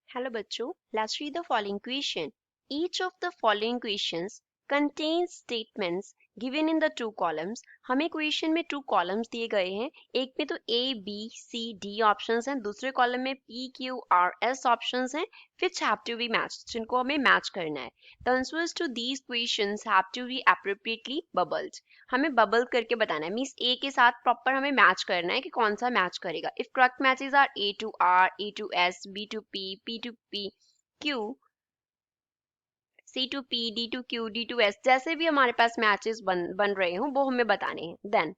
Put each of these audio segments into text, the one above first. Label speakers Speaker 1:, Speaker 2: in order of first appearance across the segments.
Speaker 1: Hello बच्चों, let's read the following question. Each of the following questions contains statements given in the two columns. हमें question में two columns दिए गए हैं. एक में तो A, B, C, D options हैं, दूसरे कॉलम में P, Q, R, S options हैं, which have to be matched, जिनको हमें मैच करना है. The answers to these questions have to be appropriately bubbled. हमें बबल करके बताना है, मीन्स A के साथ प्रॉपर हमें मैच करना है कि कौन सा मैच करेगा. If correct matches are A to R, A to S, B to P, P to P, Q, C to P, D to Q, D to S, जैसे भी हमारे पास मैचेस बन रहे हो वो हमें बताने हैं. देन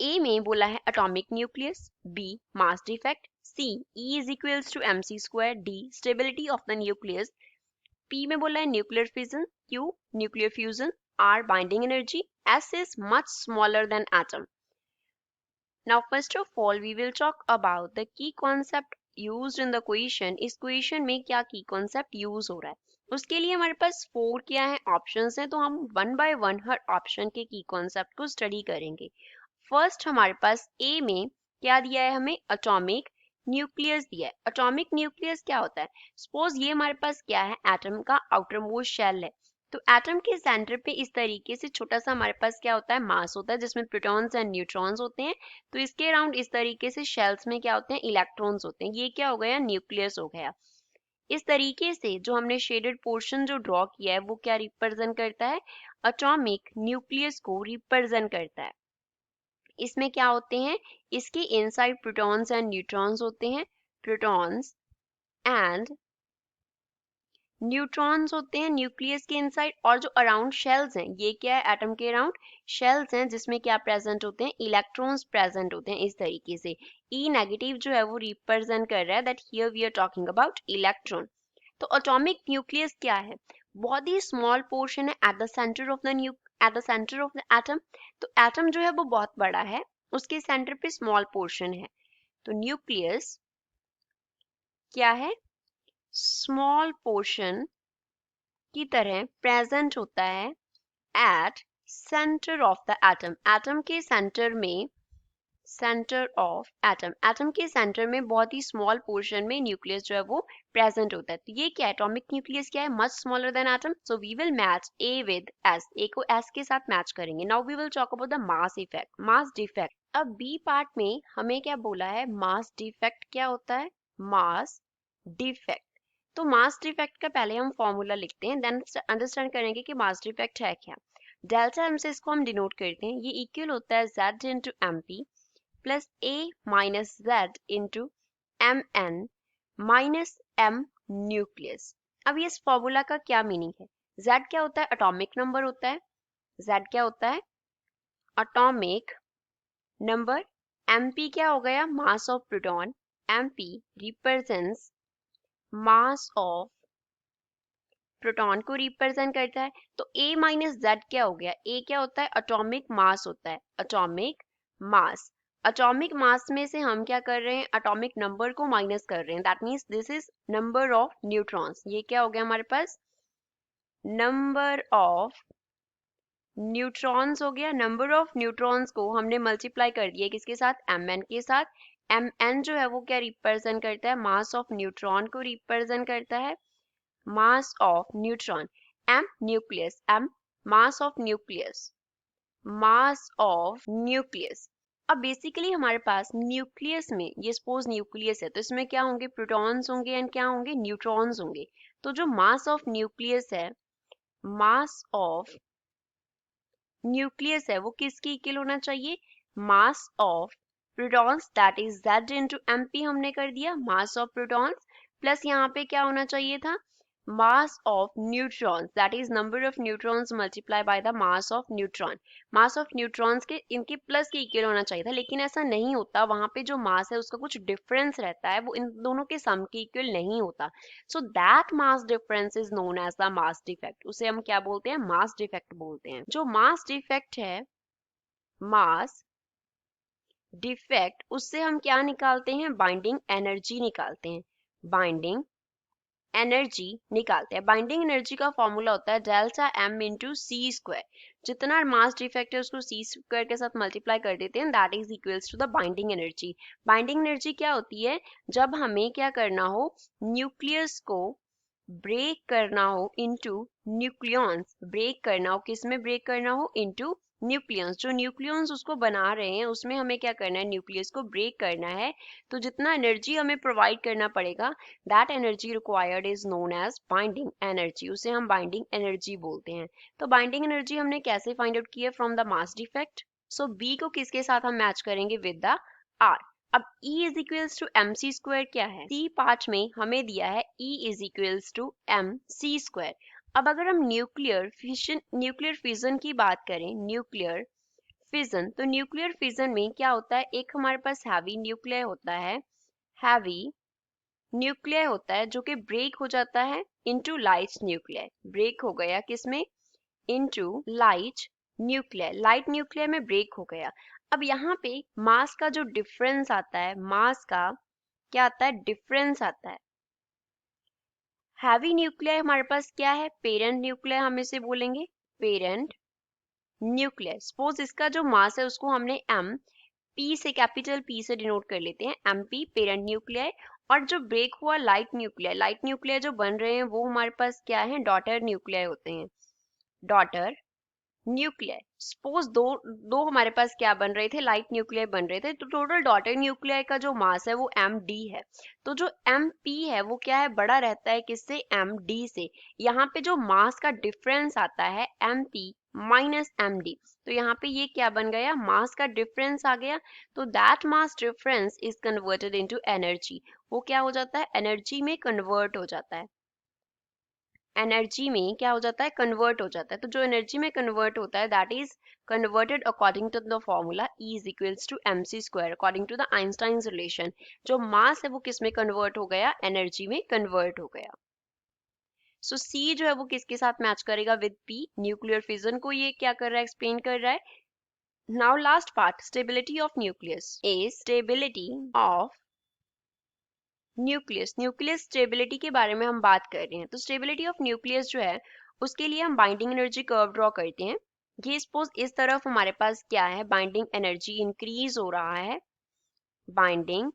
Speaker 1: A में बोला है atomic nucleus, B mass defect, C E is equals to mc square, D stability of the nucleus, P में बोला है nuclear fission, Q nuclear fusion, R binding energy, S is much smaller than atom. Now first of all we will talk about the key concept used in the question. इस question में क्या की concept use हो रहा है, उसके लिए हमारे पास 4 क्या है ऑप्शंस हैं, तो हम one by one her option के की कॉन्सेप्ट को स्टडी करेंगे. फर्स्ट हमारे पास ए में क्या दिया है, हमें एटॉमिक न्यूक्लियस दिया है. एटॉमिक न्यूक्लियस क्या होता है, सपोज ये हमारे पास क्या है, एटम का आउटर मोस्ट शेल है. तो एटम के सेंटर पे इस तरीके से छोटा सा हमारे पास क्या होता है, मास होता है, जिसमें प्रोटॉन्स एंड न्यूट्रॉन्स होते हैं. तो इसके अराउंड इस तरीके से शेल्स में क्या होते हैं, इलेक्ट्रॉन्स होते हैं. ये क्या हो गया, न्यूक्लियस हो गया. इस तरीके से जो हमने शेडेड पोर्शन जो ड्रॉ किया है वो क्या रिप्रेजेंट करता है, एटॉमिक न्यूक्लियस को रिप्रेजेंट करता है. इसमें क्या होते हैं, इसके इनसाइड प्रोटॉन्स एंड न्यूट्रॉन्स होते हैं, प्रोटॉन्स एंड न्यूट्रॉन्स होते हैं न्यूक्लियस के इनसाइड. और जो अराउंड शेल्स हैं, ये क्या है, एटम के अराउंड शेल्स हैं, जिसमें क्या प्रेजेंट होते हैं, इलेक्ट्रॉन्स प्रेजेंट होते हैं. इस तरीके से ई नेगेटिव जो है वो रिप्रेजेंट कर रहा है that here we are talking about electron. तो एटॉमिक न्यूक्लियस क्या है, बहुत ही स्मॉल पोर्शन है at the centre of the at the centre of the atom. तो एटम जो है वो बहुत बड़ा है, उसके सेंटर पे स्मॉल पोर्शन है. तो न्यूक्लियस क्या है, स्मॉल पोर्शन की तरह प्रेजेंट होता है at centre of the atom. Atom के सेंटर में, सेंटर ऑफ एटम, एटम के सेंटर में बहुत ही स्मॉल पोर्शन में न्यूक्लियस जो है वो प्रेजेंट होता है. तो ये क्या है, एटॉमिक न्यूक्लियस क्या है, much smaller than atom. So we will match A with S, A को एस के साथ मैच करेंगे. Now we will talk about the mass effect, mass defect. अब बी पार्ट में हमें क्या बोला है, मास डिफेक्ट क्या होता है, मास डिफेक्ट. तो मास डिफेक्ट का पहले हम फॉर्मूला लिखते हैं, देन अंडरस्टैंड करेंगे कि मास डिफेक्ट है क्या. डेल्टा एम से इसको हम डिनोट करते हैं, ये इक्वल होता है Z into M P plus A minus Z into M N minus M nucleus. अब ये इस फॉर्मूला का क्या मीनिंग है, जेड क्या होता है, एटॉमिक नंबर होता है, जेड क्या होता है, एटॉमिक नंबर. एम पी क्या हो गया, mass of proton, M P represents mass of proton को रिप्रेजेंट करता है. तो A माइनस जेड क्या हो गया, A क्या होता है, एटॉमिक मास होता है, एटॉमिक मास. एटॉमिक मास में से हम क्या कर रहे हैं, एटॉमिक नंबर को माइनस कर रहे हैं, that means this is number of neutrons. ये क्या हो गया हमारे पास, नंबर ऑफ न्यूट्रॉन्स हो गया. नंबर ऑफ न्यूट्रॉन्स को हमने मल्टीप्लाई कर दिया किसके साथ, एम एन के साथ. एम एन जो है वो क्या रिप्रेजेंट करता है, मास ऑफ न्यूट्रॉन को रिप्रेजेंट करता है, mass of neutron. M nucleus, M mass of nucleus, mass of nucleus. अब बेसिकली हमारे पास न्यूक्लियस में, ये सपोज न्यूक्लियस है, तो इसमें क्या होंगे, प्रोटॉन्स होंगे एंड क्या होंगे, न्यूट्रॉन्स होंगे. तो जो मास ऑफ न्यूक्लियस है, मास ऑफ न्यूक्लियस है वो किसकी इक्वल होना चाहिए, mass of protons, that is Z into M P हमने कर दिया, मास ऑफ प्रोटॉन्स, प्लस यहाँ पे क्या होना चाहिए था, mass of neutrons, that is number of neutrons multiplied by the mass of neutron. mass of neutrons के इनके प्लस के इक्वल होना चाहिए था, लेकिन ऐसा नहीं होता, वहां पे जो मास है उसका कुछ डिफरेंस रहता है, वो इन दोनों के सम के इक्वल नहीं होता. So that mass difference is known as the mass defect. उसे हम क्या बोलते हैं, मास डिफेक्ट बोलते हैं. जो मास डिफेक्ट है, मास डिफेक्ट, उससे हम क्या निकालते हैं, बाइंडिंग एनर्जी निकालते हैं, बाइंडिंग एनर्जी निकालते हैं। बाइंडिंग एनर्जी का फॉर्मूला होता है डेल्टा एम इंटू सी स्क्वायर। जितना मास डिफेक्ट है उसको सी स्क्वायर के साथ मल्टीप्लाई कर देते हैं, that is equals to the binding energy. Binding energy क्या होती है? जब हमें क्या करना हो, न्यूक्लियस को ब्रेक करना हो इनटू न्यूक्लियॉन्स, ब्रेक करना हो, किस में ब्रेक करना हो? Into nucleons. जो न्यूक्लियंस उसको बना रहे हैं उसमें हमें क्या करना है? न्यूक्लियस को ब्रेक करना है। तो जितना एनर्जी हमें प्रोवाइड करना पड़ेगा, that energy required is known as binding energy, उसे हम बाइंडिंग एनर्जी बोलते हैं। तो बाइंडिंग एनर्जी हमने कैसे फाइंड आउट की है? From the mass defect. So B को किसके साथ हम मैच करेंगे? With the R. अब E is equals to M C square क्या है? सी पार्ट में हमें दिया है E is equals to M C square. अब अगर हम न्यूक्लियर फिजन की बात करें, न्यूक्लियर फिजन, तो न्यूक्लियर फिजन में क्या होता है? एक हमारे पास हैवी न्यूक्लियर होता है, हैवी न्यूक्लियर होता है जो कि ब्रेक हो जाता है इनटू लाइट न्यूक्लियर। ब्रेक हो गया किसमें? Into light nuclear. Light nuclear में ब्रेक हो गया। अब यहाँ पे मास का जो डिफरेंस आता है, मास का क्या आता है? डिफरेंस आता है। हैवी न्यूक्लियर हमारे पास क्या है? पेरेंट न्यूक्लियर हम इसे बोलेंगे, पेरेंट न्यूक्लियर। सपोज इसका जो मास है उसको हमने एम पी से, कैपिटल पी से डिनोट कर लेते हैं, एम पी पेरेंट न्यूक्लियर। और जो ब्रेक हुआ लाइट न्यूक्लियर जो बन रहे हैं वो हमारे पास क्या है? डॉटर न्यूक्लियर होते हैं, डॉटर न्यूक्लियर। सपोज दो दो हमारे पास क्या बन रहे थे? लाइट न्यूक्लियर बन रहे थे। तो टोटल डॉटर न्यूक्लियर का जो मास है वो एम डी है। तो जो एम पी है वो क्या है? बड़ा रहता है किससे? एम डी से। यहाँ पे जो मास का डिफरेंस आता है M P minus M D, तो यहाँ पे ये क्या बन गया? मास का डिफरेंस आ गया। तो that mass difference is converted into energy. वो क्या हो जाता है? एनर्जी में कन्वर्ट हो जाता है। एनर्जी में क्या हो जाता है? कन्वर्ट हो जाता है। तो जो एनर्जी में कन्वर्ट होता है that is converted according to the formula E is equals to M C square, according to the Einstein's relation. जो मास है वो किस में कन्वर्ट हो गया? एनर्जी में कन्वर्ट हो गया। सो C जो है वो किसके साथ मैच करेगा? With P। न्यूक्लियर फिजन को ये क्या कर रहा है? एक्सप्लेन कर रहा है। Now last part, stability of nucleus is stability of nucleus. Nucleus stability के बारे में हम बात कर रहे हैं। तो स्टेबिलिटी ऑफ न्यूक्लियस जो है उसके लिए हम बाइंडिंग एनर्जी कर्व ड्रॉ करते हैं। ये सपोज इस तरफ हमारे पास क्या है? बाइंडिंग एनर्जी इंक्रीज हो रहा है, बाइंडिंग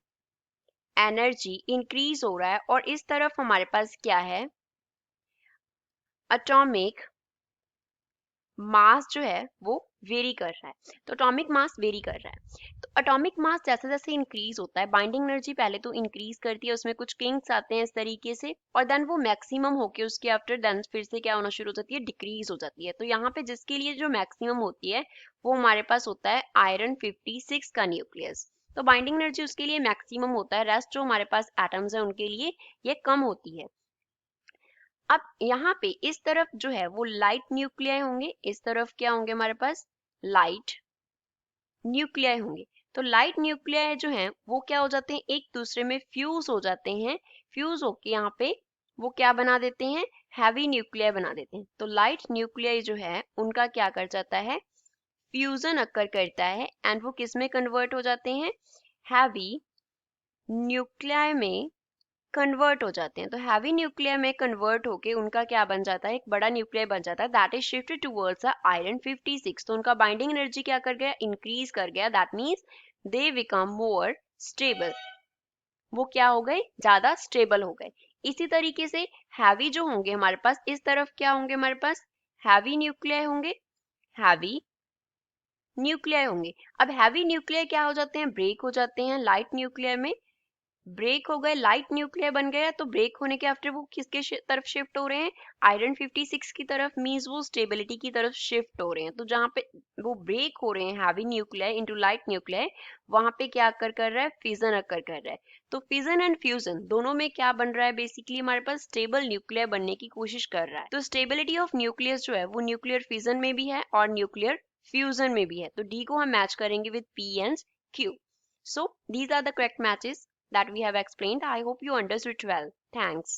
Speaker 1: एनर्जी इंक्रीज हो रहा है। और इस तरफ हमारे पास क्या है? एटॉमिक मास जो है वो वेरी कर रहा है। तो एटॉमिक मास वेरी कर रहा है। तो एटॉमिक मास जैसे जैसे इंक्रीज होता है, बाइंडिंग एनर्जी पहले तो इंक्रीज करती है, उसमें कुछ किंक्स आते हैं इस तरीके से, और देन वो मैक्सिमम होके उसके आफ्टर देन फिर से क्या होना शुरू हो जाती है? डिक्रीज हो जाती है। तो यहाँ पे जिसके लिए जो मैक्सिमम होती है वो हमारे पास होता है आयरन 56 का न्यूक्लियस। तो बाइंडिंग एनर्जी उसके लिए मैक्सिमम होता है, रेस्ट जो हमारे पास एटम्स है उनके लिए ये कम होती है। अब यहाँ पे इस तरफ जो है वो लाइट न्यूक्लियर होंगे, इस तरफ क्या होंगे? हमारे पास लाइट न्यूक्लियर होंगे। तो लाइट न्यूक्लियर जो हैं वो क्या हो जाते हैं? एक दूसरे में फ्यूज हो जाते हैं। फ्यूज होके यहाँ पे वो क्या बना देते हैं? हैवी न्यूक्लियर बना देते हैं। तो लाइट न्यूक्लियर जो है उनका क्या कर जाता है? फ्यूजन अक्कर करता है एंड वो किस में कन्वर्ट हो जाते हैं? हैवी न्यूक्लियर में कन्वर्ट हो जाते हैं। तो हैवी न्यूक्लियर में कन्वर्ट होके उनका क्या बन जाता है? एक बड़ा न्यूक्लियर बन जाता है, that is shifted towards iron 56। तो उनका बाइंडिंग एनर्जी क्या कर गया? इंक्रीज कर गया। That means they become more stable. वो क्या हो गए? ज्यादा स्टेबल हो गए। इसी तरीके से हैवी जो होंगे हमारे पास, इस तरफ क्या होंगे? हमारे पास हैवी न्यूक्लियर होंगे, हैवी न्यूक्लियर होंगे। अब हैवी न्यूक्लियर क्या हो जाते हैं? ब्रेक हो जाते हैं लाइट न्यूक्लियर में। ब्रेक हो गए, लाइट न्यूक्लियर बन गया। तो ब्रेक होने के आफ्टर वो किसके तरफ शिफ्ट हो रहे हैं? आयरन 56 की तरफ। मींस वो स्टेबिलिटी की तरफ शिफ्ट हो रहे हैं। तो जहाँ पे वो ब्रेक हो रहे हैं heavy nuclear into light nuclear, वहां पे क्या अकर कर रहा है? फिजन अकर कर रहा है। तो फिजन एंड फ्यूजन दोनों में क्या बन रहा है? बेसिकली हमारे पास स्टेबल न्यूक्लियर बनने की कोशिश कर रहा है। तो स्टेबिलिटी ऑफ न्यूक्लियस जो है वो न्यूक्लियर फिजन में भी है और न्यूक्लियर फ्यूजन में भी है। तो डी को हम मैच करेंगे with P and Q. So these are the correct matches that we have explained. I hope you understood well. Thanks.